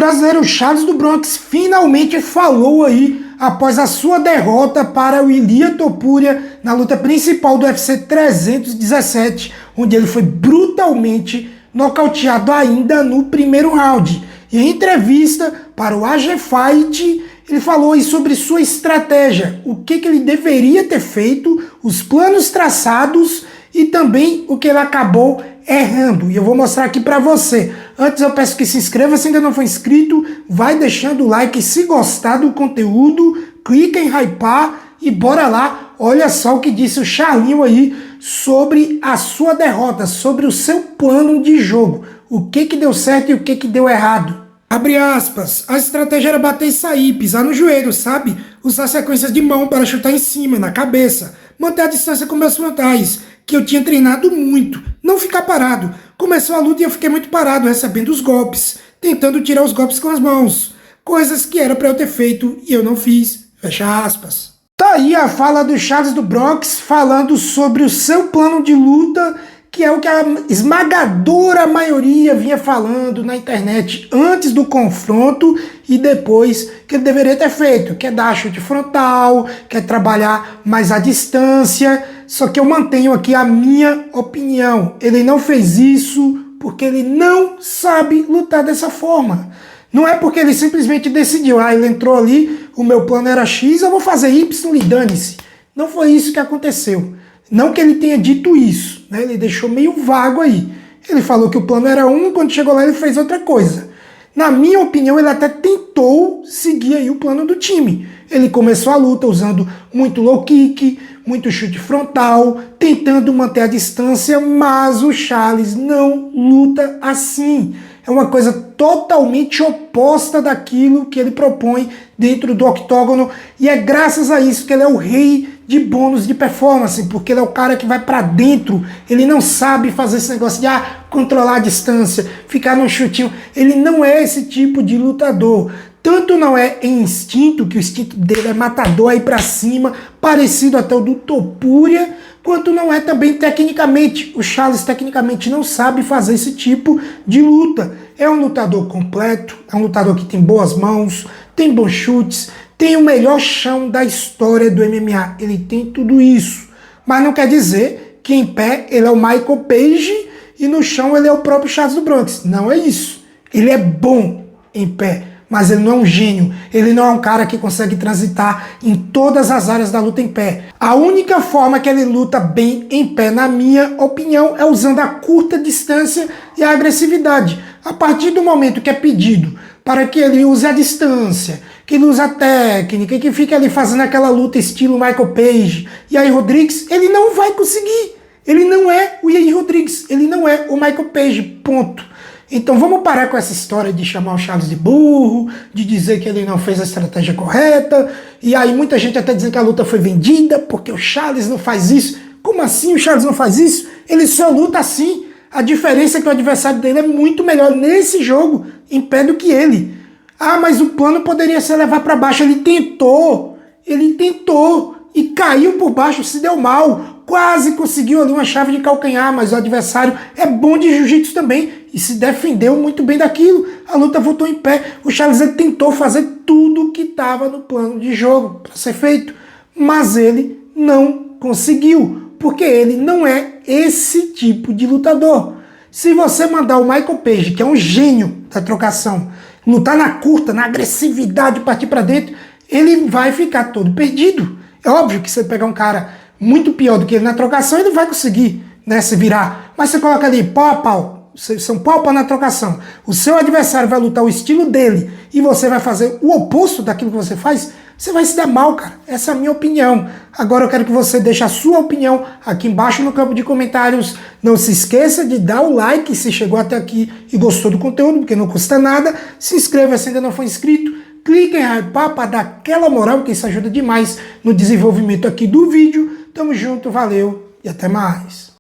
brasileiro Charles do Bronx finalmente falou aí após a sua derrota para o Ilia Topuria na luta principal do UFC 317, onde ele foi brutalmente nocauteado ainda no primeiro round. E em entrevista para o AG Fight, ele falou aí sobre sua estratégia, o que ele deveria ter feito, os planos traçados e também o que ele acabou errando. E eu vou mostrar aqui para você. Antes eu peço que se inscreva se ainda não for inscrito, vai deixando o like se gostar do conteúdo, clica em hypar e bora lá. Olha só o que disse o Charlinho aí sobre a sua derrota, sobre o seu plano de jogo. O que deu certo e o que deu errado. Abre aspas, a estratégia era bater e sair, pisar no joelho, sabe? Usar sequências de mão para chutar em cima, na cabeça. Manter a distância com meus frontais, que eu tinha treinado muito. Não ficar parado. Começou a luta e eu fiquei muito parado, recebendo os golpes. Tentando tirar os golpes com as mãos. Coisas que era para eu ter feito e eu não fiz. Fecha aspas. Tá aí a fala do Charles do Bronx falando sobre o seu plano de luta, que é o que a esmagadora maioria vinha falando na internet antes do confronto e depois que ele deveria ter feito, que é dar chute frontal, que é trabalhar mais à distância. Só que eu mantenho aqui a minha opinião. Ele não fez isso porque ele não sabe lutar dessa forma. Não é porque ele simplesmente decidiu, ele entrou ali, o meu plano era X, eu vou fazer Y e dane-se. Não foi isso que aconteceu. Não que ele tenha dito isso, né? Ele deixou meio vago aí. Ele falou que o plano era um, quando chegou lá ele fez outra coisa. Na minha opinião, ele até tentou seguir aí o plano do time. Ele começou a luta usando muito low kick, muito chute frontal, tentando manter a distância, mas o Charles não luta assim. É uma coisa totalmente oposta daquilo que ele propõe dentro do octógono, e é graças a isso que ele é o rei de bônus de performance, porque ele é o cara que vai pra dentro. Ele não sabe fazer esse negócio de controlar a distância, ficar no chutinho. Ele não é esse tipo de lutador. Tanto não é em instinto, que o instinto dele é matador aí pra cima, parecido até o do Topuria, quanto não é também tecnicamente. O Charles tecnicamente não sabe fazer esse tipo de luta. É um lutador completo, é um lutador que tem boas mãos, tem bons chutes, tem o melhor chão da história do MMA. Ele tem tudo isso. Mas não quer dizer que em pé ele é o Michael Page e no chão ele é o próprio Charles do Bronx. Não é isso. Ele é bom em pé, mas ele não é um gênio. Ele não é um cara que consegue transitar em todas as áreas da luta em pé. A única forma que ele luta bem em pé, na minha opinião, é usando a curta distância e a agressividade. A partir do momento que é pedido para que ele use a distância, que ele use a técnica, que fique ali fazendo aquela luta estilo Michael Page e Yair Rodrigues, ele não vai conseguir. Ele não é o Yair Rodrigues, ele não é o Michael Page, ponto. Então vamos parar com essa história de chamar o Charles de burro, de dizer que ele não fez a estratégia correta, e aí muita gente até dizendo que a luta foi vendida porque o Charles não faz isso. Como assim o Charles não faz isso? Ele só luta assim. A diferença é que o adversário dele é muito melhor nesse jogo em pé do que ele. Mas o plano poderia ser levar para baixo. Ele tentou e caiu por baixo, se deu mal. Quase conseguiu ali uma chave de calcanhar, mas o adversário é bom de jiu-jitsu também e se defendeu muito bem daquilo. A luta voltou em pé. O Charles tentou fazer tudo que estava no plano de jogo para ser feito, mas ele não conseguiu, porque ele não é esse tipo de lutador. Se você mandar o Michael Page, que é um gênio da trocação, lutar na curta, na agressividade, partir para dentro, ele vai ficar todo perdido. É óbvio que você pegar um cara muito pior do que ele na trocação, ele vai conseguir, né, se virar. Mas você coloca ali pau a pau, são pau a pau na trocação. O seu adversário vai lutar o estilo dele e você vai fazer o oposto daquilo que você faz, você vai se dar mal, cara. Essa é a minha opinião. Agora eu quero que você deixe a sua opinião aqui embaixo no campo de comentários. Não se esqueça de dar o like se chegou até aqui e gostou do conteúdo, porque não custa nada. Se inscreva se ainda não for inscrito. Clique em hypar para dar aquela moral, porque isso ajuda demais no desenvolvimento aqui do vídeo. Tamo junto, valeu e até mais.